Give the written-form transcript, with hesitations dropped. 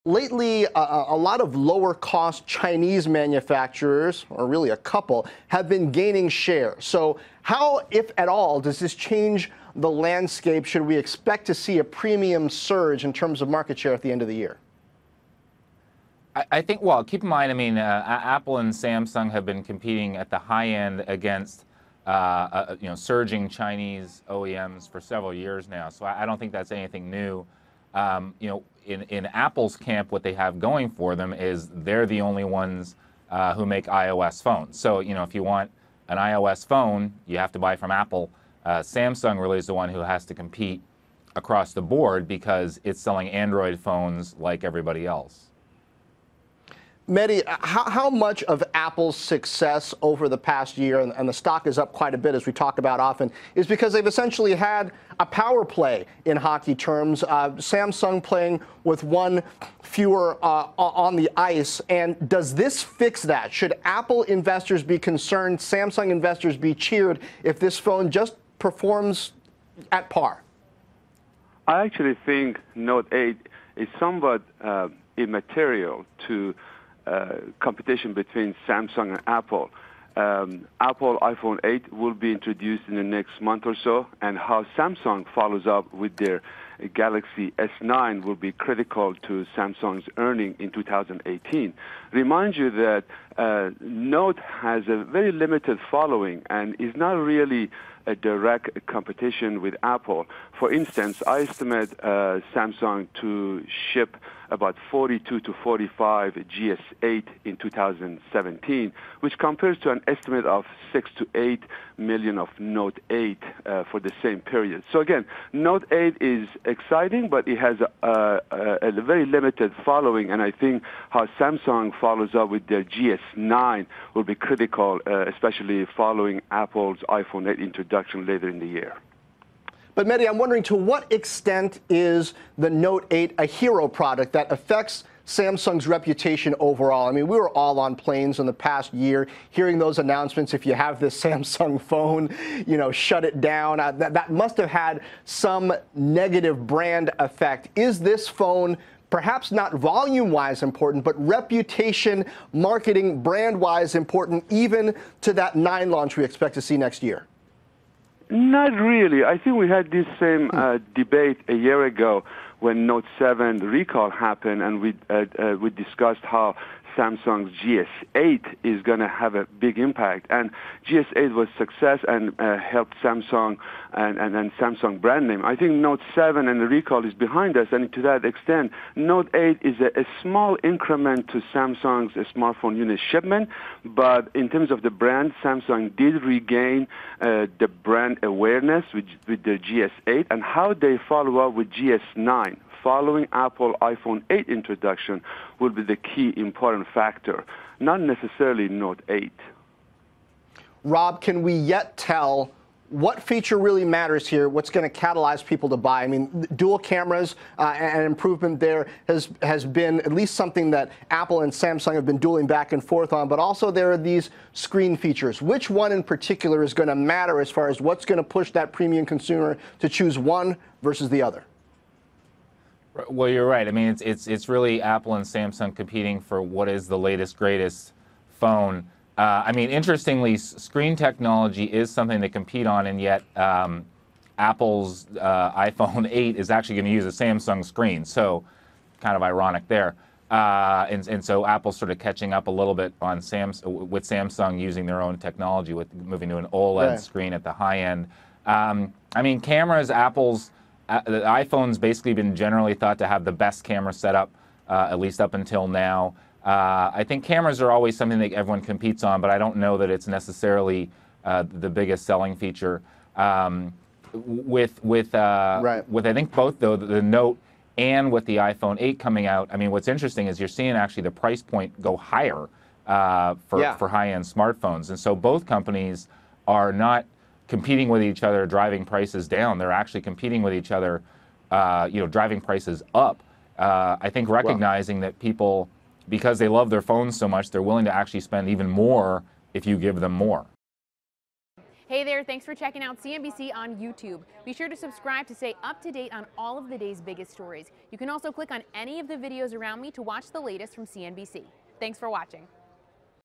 Lately, a lot of lower-cost Chinese manufacturers, or really a couple, have been gaining share. So how, if at all, does this change the landscape? Should we expect to see a premium surge in terms of market share at the end of the year? I think, well, keep in mind, Apple and Samsung have been competing at the high end against surging Chinese OEMs for several years now. So I don't think that's anything new. In Apple's camp, what they have going for them is they're the only ones who make iOS phones. So, if you want an iOS phone, you have to buy from Apple. Samsung really is the one who has to compete across the board because it's selling Android phones like everybody else. Mehdi, how much of Apple's success over the past year, and the stock is up quite a bit as we talk about often, is because they've essentially had a power play in hockey terms, Samsung playing with one fewer on the ice, and does this fix that? Should Apple investors be concerned, Samsung investors be cheered if this phone just performs at par? I actually think Note 8 is somewhat immaterial to competition between Samsung and Apple. Apple iPhone 8 will be introduced in the next month or so, and how Samsung follows up with their Galaxy S9 will be critical to Samsung's earning in 2018. Remind you that Note has a very limited following and is not really a direct competition with Apple. For instance, I estimate Samsung to ship about 42 to 45 GS8 in 2017, which compares to an estimate of 6 to 8 million of Note 8 for the same period. So again, Note 8 is exciting, but it has a very limited following, and I think how Samsung follows up with their GS9 will be critical, especially following Apple's iPhone 8 introduction later in the year. But Mehdi, I'm wondering, to what extent is the Note 8 a hero product that affects Samsung's reputation overall? I mean, we were all on planes in the past year hearing those announcements. If you have this Samsung phone, shut it down. That must have had some negative brand effect. Is this phone perhaps not volume-wise important, but reputation, marketing, brand-wise important, even to that 9 launch we expect to see next year? Not really. I think we had this same debate a year ago when Note 7 recall happened, and we discussed how Samsung's GS8 is going to have a big impact. And GS8 was success and helped Samsung and Samsung brand name. I think Note 7 and the recall is behind us, and to that extent, Note 8 is a small increment to Samsung's smartphone unit shipment. But in terms of the brand, Samsung did regain the brand awareness with the GS8, and how they follow up with GS9 following Apple iPhone 8 introduction will be the key important factor, not necessarily Note 8. Rob, can we yet tell what feature really matters here, what's going to catalyze people to buy? I mean, dual cameras and improvement there has been at least something that Apple and Samsung have been dueling back and forth on, but also there are these screen features. Which one in particular is going to matter as far as what's going to push that premium consumer to choose one versus the other? Well, you're right. I mean, it's really Apple and Samsung competing for what is the latest, greatest phone. I mean, interestingly, screen technology is something they compete on, and yet Apple's iPhone 8 is actually going to use a Samsung screen. So, kind of ironic there. And so Apple's sort of catching up a little bit on with Samsung using their own technology, with moving to an OLED screen at the high end. I mean, cameras, the iPhone's basically been generally thought to have the best camera setup, at least up until now. I think cameras are always something that everyone competes on, but I don't know that it's necessarily the biggest selling feature. With I think both, though, the Note and with the iPhone 8 coming out, I mean, what's interesting is you're seeing actually the price point go higher for high-end smartphones. And so both companies are not competing with each other, driving prices down. They're actually competing with each other, driving prices up. I think recognizing that people, because they love their phones so much, they're willing to actually spend even more if you give them more. Hey there, thanks for checking out CNBC on YouTube. Be sure to subscribe to stay up to date on all of the day's biggest stories. You can also click on any of the videos around me to watch the latest from CNBC. Thanks for watching.